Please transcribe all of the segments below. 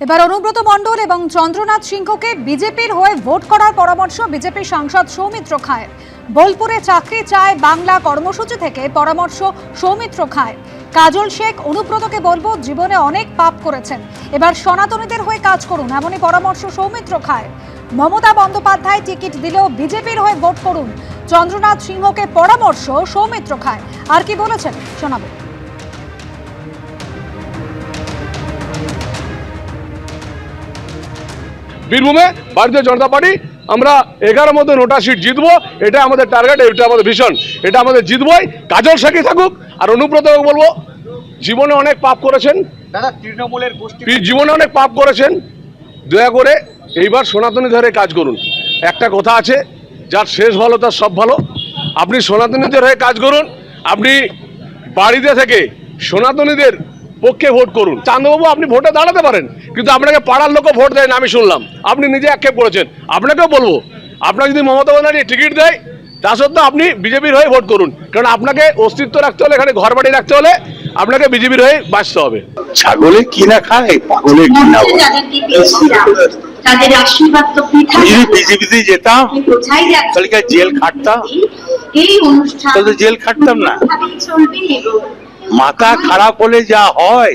এবার অনুব্রত মণ্ডল এবং চন্দ্রনাথ সিংহকে বিজেপির হয়ে ভোট করার পরামর্শ বিজেপি সাংসদ সৌমিত্র খায়ের। বোলপুরে চাকরি চায় বাংলা কর্মসূচি থেকে পরামর্শ সৌমিত্র খায়ের। কাজল শেখ অনুব্রতকে বলবো, জীবনে অনেক পাপ করেছেন, এবার সনাতনীদের হয়ে কাজ করুন, এমনই পরামর্শ সৌমিত্র খায়ের। মমতা বন্দ্যোপাধ্যায় টিকিট দিলেও বিজেপির হয়ে ভোট করুন, চন্দ্রনাথ সিংহকে পরামর্শ সৌমিত্র খায়ের। আর কি বলেছেন শোনাবো। বীরভূমে ভারতীয় জনতা পার্টি আমরা 11 মতো নোটা সিট জিতবো, এটা আমাদের টার্গেট, এটা আমাদের ভিশন, এটা আমাদের জিতবই। কাজল শেখই থাকুক। আর অনুব্রতকে বলবো, জীবনে অনেক পাপ করেছেন দাদা, তৃণমূলের জীবনে অনেক পাপ করেছেন, দয়া করে এইবার সনাতনী ধরে কাজ করুন। একটা কথা আছে, যার শেষ ভালো তার সব ভালো। আপনি সনাতনীদের হয়ে কাজ করুন, আপনি বাড়িতে থেকে সনাতনীদের পক্ষে ভোট করুন। চান্দবাবু, আপনি ভোটে দাঁড়াতে পারেন, কিন্তু আপনাকে পাড়ার লোকও ভোট দেয় না, আমি শুনলাম। আপনি নিজে আক্ষেপ করেছেন। আপনাকেও বলবো, আপনাকে যদি মমতা ব্যানার্জি টিকিট দেয়, তা সত্ত্বেও আপনি বিজেপির হয়ে ভোট করুন, কারণ আপনাকে অস্তিত্ব রাখতে হলে, এখানে ঘর বাড়ি রাখতে হলে আপনাকে বিজেপির হয়ে বাঁচতে হবে। ছাগলে কি না খায়, পাগলে কি না। তাদের আশীর্বাদ তো বিজেপিতে যেতাম তাহলে জেল খাটতাম, এই অনুষ্ঠান তাহলে জেল খাটতাম না। মাথা খারাপ হলে যা হয়,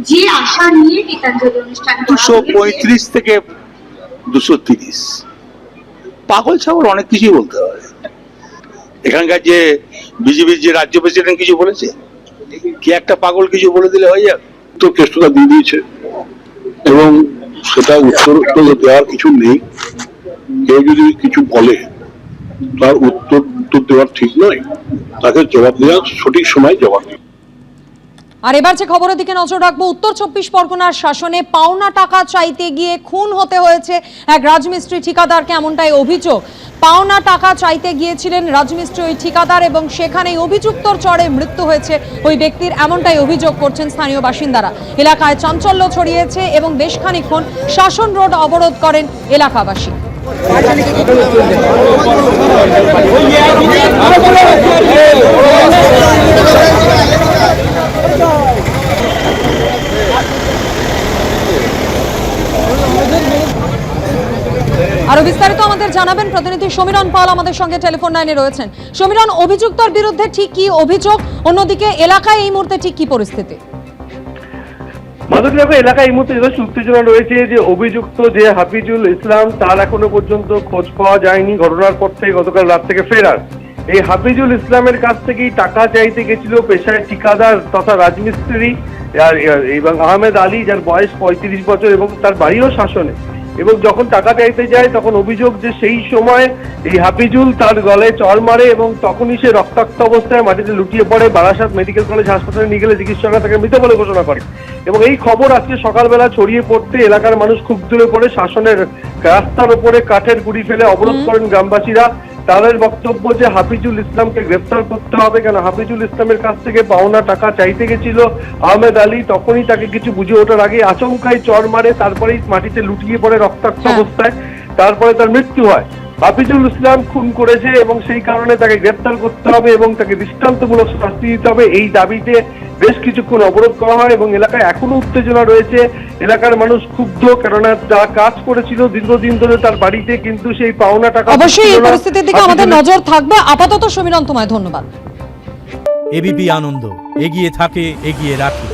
যে আশা নিয়ে গীতাঞ্জলি অনুষ্ঠান 235 থেকে 230 পাগল ছাগল অনেক কিছুই বলতে হয়। এখানকার যে বিজেপির যে রাজ্য প্রেসিডেন্ট কিছু বলেছে, কি একটা পাগল কিছু বলে দিলে হয়ে যাবে। তো কেষ্টটা দিয়ে দিয়েছে এবং সেটা উত্তর দেওয়ার কিছু নেই। কেউ যদি কিছু বলে তার উত্তর দেওয়ার ঠিক নয়, তাকে জবাব দেওয়ার সঠিক সময় জবাব দেওয়া। আর এবার যে খবরের দিকে নজর রাখবো, উত্তর 24 পরগনার শাসনে পাওনা টাকা চাইতে গিয়ে খুন হতে হয়েছে এক রাজমিস্ত্রি ঠিকাদারকে, এমনটাই অভিযোগ। পাওনা টাকা চাইতে গিয়েছিলেন রাজমিস্ত্রি ওই ঠিকাদার এবং সেখানেই অভিযুক্তর চড়ে মৃত্যু হয়েছে ওই ব্যক্তির, এমনটাই অভিযোগ করছেন স্থানীয় বাসিন্দারা। এলাকায় চাঞ্চল্য ছড়িয়েছে এবং বেশ খানিকক্ষণ শাসন রোড অবরোধ করেন এলাকাবাসী। আরো বিস্তারিত আমাদের জানাবেন প্রতিনিধি সমীরণ পাল আমাদের সঙ্গে টেলিফোন লাইনে রয়েছেন। সমীরণ, অভিযুক্তর বিরুদ্ধে ঠিক কি অভিযোগ, অন্যদিকে এলাকায় এই মুহূর্তে ঠিক কি পরিস্থিতি? মাধবী, এলাকায় এই মুহূর্তে যথেষ্ট উত্তেজনা রয়েছে যে অভিযুক্ত যে হাফিজুল ইসলাম, তার এখনো পর্যন্ত খোঁজ পাওয়া যায়নি। ঘটনার পর থেকে গতকাল রাত থেকে ফেরার এই হাফিজুল ইসলামের কাছ থেকেই টাকা চাইতে গেছিল পেশায় ঠিকাদার তথা রাজমিস্ত্রি এবং আহমেদ আলী, যার বয়স 35 বছর এবং তার বাড়িও শাসনে। এবং যখন টাকা চাইতে যায় তখন অভিযোগ যে সেই সময় এই হাফিজুল তার গলায় চড় মারে এবং তখনই সে রক্তাক্ত অবস্থায় মাটিতে লুটিয়ে পড়ে। বারাসাত মেডিকেল কলেজ হাসপাতালে নিয়ে গেলে চিকিৎসকরা তাকে মৃত বলে ঘোষণা করে এবং এই খবর আজকে সকালবেলা ছড়িয়ে পড়তে এলাকার মানুষ ক্ষুব্ধ হয়ে পড়ে। শাসনের রাস্তার উপরে কাঠের গুঁড়ি ফেলে অবরোধ করেন গ্রামবাসীরা। তাদের বক্তব্য যে হাফিজুল ইসলামকে গ্রেফতার করতে হবে, কেন হাফিজুল ইসলামের কাছ থেকে পাওনা টাকা চাইতে গেছিল আহমেদ আলী, তখনই তাকে কিছু বুঝে ওঠার আগে আচমকাই চড় মারে, তারপরেই মাটিতে লুটিয়ে পড়ে রক্তাক্ত অবস্থায়, তারপরে তার মৃত্যু হয়। হাফিজুল ইসলাম খুন করেছে এবং সেই কারণে তাকে গ্রেফতার করতে হবে এবং তাকে দৃষ্টান্তমূলক শাস্তি দিতে হবে, এই দাবিতে বেশ কিছুক্ষণ অবরোধ করা হয় এবং এলাকায় এখনো উত্তেজনা রয়েছে। এলাকার মানুষ ক্ষুব্ধ, কেননা যা কাজ করেছিল দীর্ঘদিন ধরে তার বাড়িতে, কিন্তু সেই পাওনা টাকা। অবশ্যই এই পরিস্থিতির দিকে আমাদের নজর থাকবে। আপাতত সমীরণ, তোমায় ধন্যবাদ। এবিপি আনন্দ, এগিয়ে থাকে, এগিয়ে রাখে।